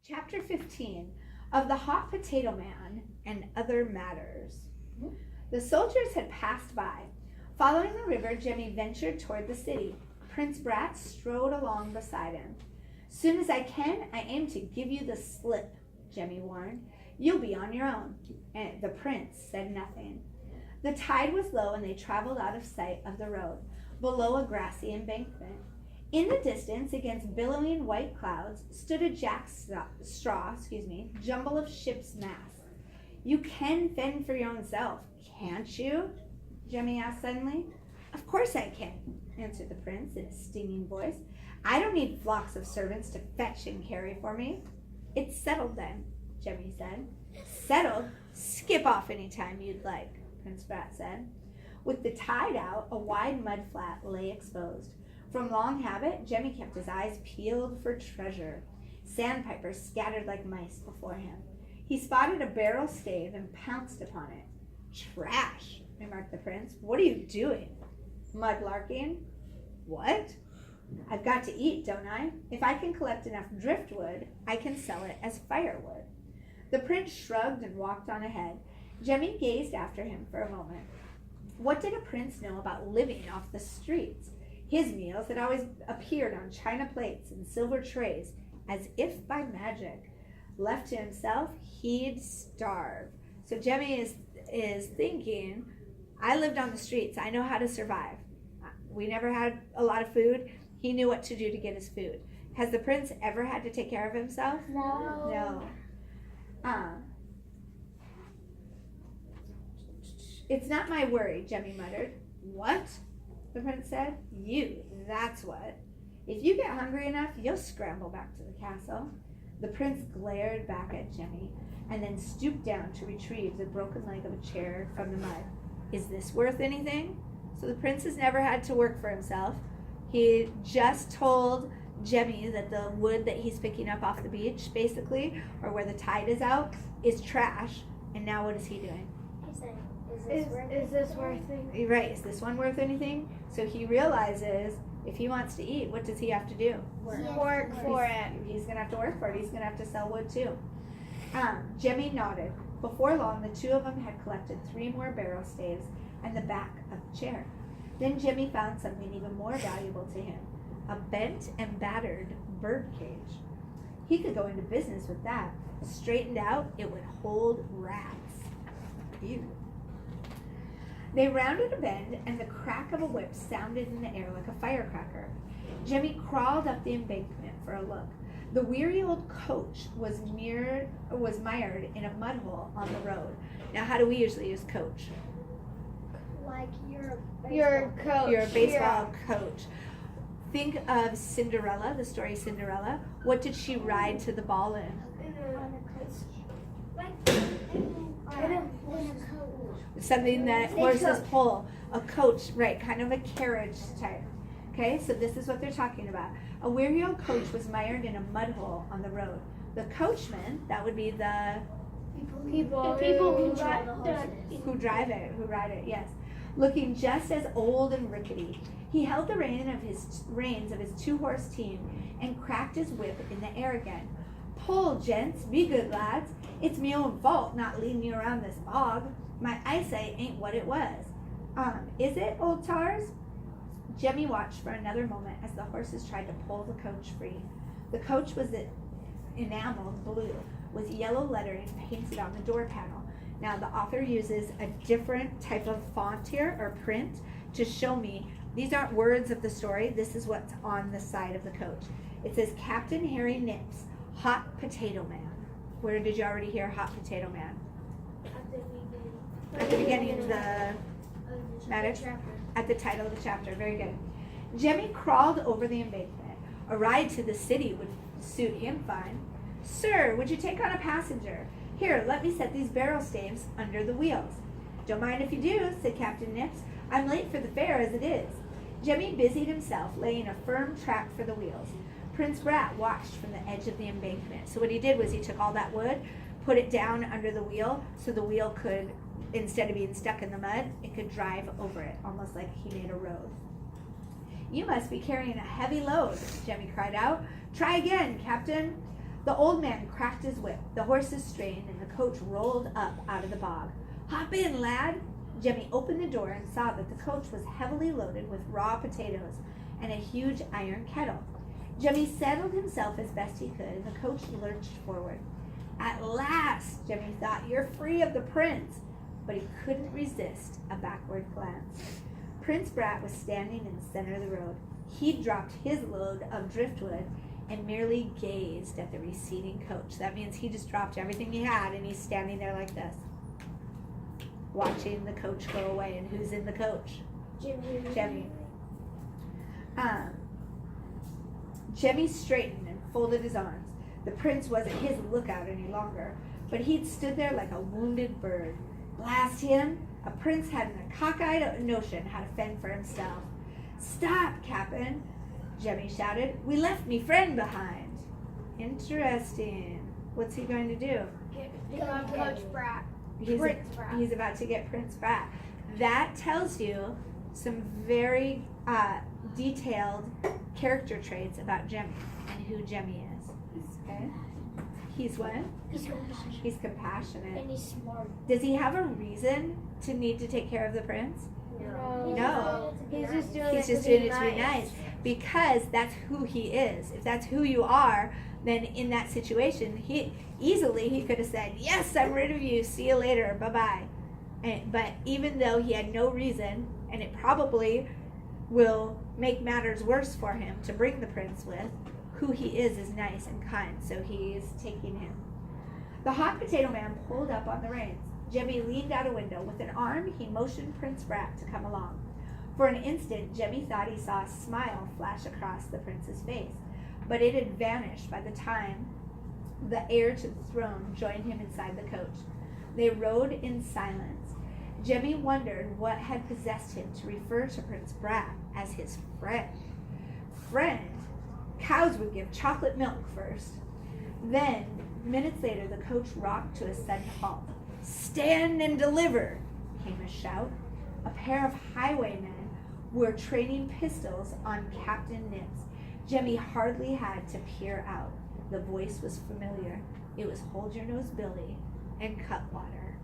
Chapter 15 of the Hot Potato Man and Other Matters. The soldiers had passed by. Following the river, Jemmy ventured toward the city. Prince Brat strode along beside him. "Soon as I can, I aim to give you the slip," Jemmy warned. "You'll be on your own." And the prince said nothing. The tide was low and they traveled out of sight of the road, below a grassy embankment. In the distance, against billowing white clouds, stood a jumble of ships' masts. "You can fend for your own self, can't you?" Jemmy asked suddenly. "Of course I can," answered the prince in a stinging voice. "I don't need flocks of servants to fetch and carry for me." "It's settled then," Jemmy said. "Settled? Skip off any time you'd like," Prince Brat said. With the tide out, a wide mud flat lay exposed. From long habit, Jemmy kept his eyes peeled for treasure. Sandpipers scattered like mice before him. He spotted a barrel stave and pounced upon it. "Trash," remarked the prince. "What are you doing?" "Mudlarking." "What?" "I've got to eat, don't I? If I can collect enough driftwood, I can sell it as firewood." The prince shrugged and walked on ahead. Jemmy gazed after him for a moment. What did a prince know about living off the streets? His meals had always appeared on china plates and silver trays, as if by magic. Left to himself, he'd starve. So Jemmy is thinking, I lived on the streets. I know how to survive. We never had a lot of food. He knew what to do to get his food. Has the prince ever had to take care of himself? No. "It's not my worry," Jemmy muttered. "What?" the prince said. "You, that's what. If you get hungry enough, you'll scramble back to the castle." The prince glared back at Jemmy and then stooped down to retrieve the broken leg of a chair from the mud. "Is this worth anything?" So the prince has never had to work for himself. He just told Jemmy that the wood that he's picking up off the beach, basically, or where the tide is out, is trash. And now what is he doing? Is this worth it? Right, is this one worth anything? So he realizes if he wants to eat, what does he have to do? Work for it. He's going to have to work for it. He's going to have to sell wood too. Jemmy nodded. Before long, the two of them had collected 3 more barrel staves and the back of the chair. Then Jemmy found something even more valuable to him, a bent and battered bird cage. He could go into business with that. Straightened out, it would hold rats. Ew. They rounded a bend, and the crack of a whip sounded in the air like a firecracker. Jemmy crawled up the embankment for a look. The weary old coach was mired in a mud hole on the road. Now, how do we usually use coach? Like You're a baseball coach. Think of Cinderella, the story Cinderella. What did she ride to the ball in? Something that horses pull. A coach, right, kind of a carriage type. Okay, so this is what they're talking about. A weary old coach was mired in a mud hole on the road. The coachman, that would be the people who ride it, yes. Looking just as old and rickety. He held the reins of his 2-horse team and cracked his whip in the air again. "Pull, gents, be good lads. It's me own fault not leading you around this bog. My eyesight ain't what it was. Is it, old tars?" Jemmy watched for another moment as the horses tried to pull the coach free. The coach was enameled blue with yellow lettering painted on the door panel. Now the author uses a different type of font here, or print, to show me these aren't words of the story. This is what's on the side of the coach. It says Captain Harry Nips, Hot Potato Man. Where did you already hear Hot Potato Man? At the beginning of the matter? At the title of the chapter. Very good. Jemmy crawled over the embankment. A ride to the city would suit him fine. "Sir, would you take on a passenger? Here, let me set these barrel staves under the wheels." "Don't mind if you do," said Captain Nips. "I'm late for the fair as it is." Jemmy busied himself, laying a firm track for the wheels. Prince Brat watched from the edge of the embankment. So what he did was he took all that wood, put it down under the wheel, so the wheel could, instead of being stuck in the mud, it could drive over it, almost like he made a road. "You must be carrying a heavy load," Jemmy cried out. "Try again, Captain." The old man cracked his whip. The horses strained, and the coach rolled up out of the bog. "Hop in, lad." Jemmy opened the door and saw that the coach was heavily loaded with raw potatoes and a huge iron kettle. Jemmy settled himself as best he could, and the coach lurched forward. "At last," Jemmy thought, "you're free of the prince." But he couldn't resist a backward glance. Prince Brat was standing in the center of the road. He'd dropped his load of driftwood and merely gazed at the receding coach. That means he just dropped everything he had, and he's standing there like this, watching the coach go away. And who's in the coach? Jemmy. Jemmy straightened and folded his arms. The prince wasn't his lookout any longer, but he'd stood there like a wounded bird. Blast him! A prince hadn't a cockeyed notion how to fend for himself. "Stop, Captain!" Jemmy shouted. "We left me friend behind." Interesting. What's he going to do? Coach Brat. He's about to get Prince Brat. That tells you some very detailed character traits about Jemmy and who Jemmy is. Okay? He's what? He's compassionate. He's compassionate. And he's smart. Does he have a reason to need to take care of the prince? No. He's just doing He's just doing it to be nice. Because that's who he is. If that's who you are, then in that situation, he could have said, "Yes, I'm rid of you. See you later. Bye-bye." But even though he had no reason, and it probably will make matters worse for him to bring the prince with, who he is nice and kind, so he is taking him. The hot potato man pulled up on the reins. Jemmy leaned out a window. With an arm, he motioned Prince Brat to come along. For an instant, Jemmy thought he saw a smile flash across the prince's face, but it had vanished by the time the heir to the throne joined him inside the coach. They rode in silence. Jemmy wondered what had possessed him to refer to Prince Brat as his friend. Friend? Cows would give chocolate milk first. Then, minutes later, the coach rocked to a sudden halt. "Stand and deliver!" came a shout. A pair of highwaymen were training pistols on Captain Nitz. Jemmy hardly had to peer out. The voice was familiar. It was Hold Your Nose Billy and Cutwater.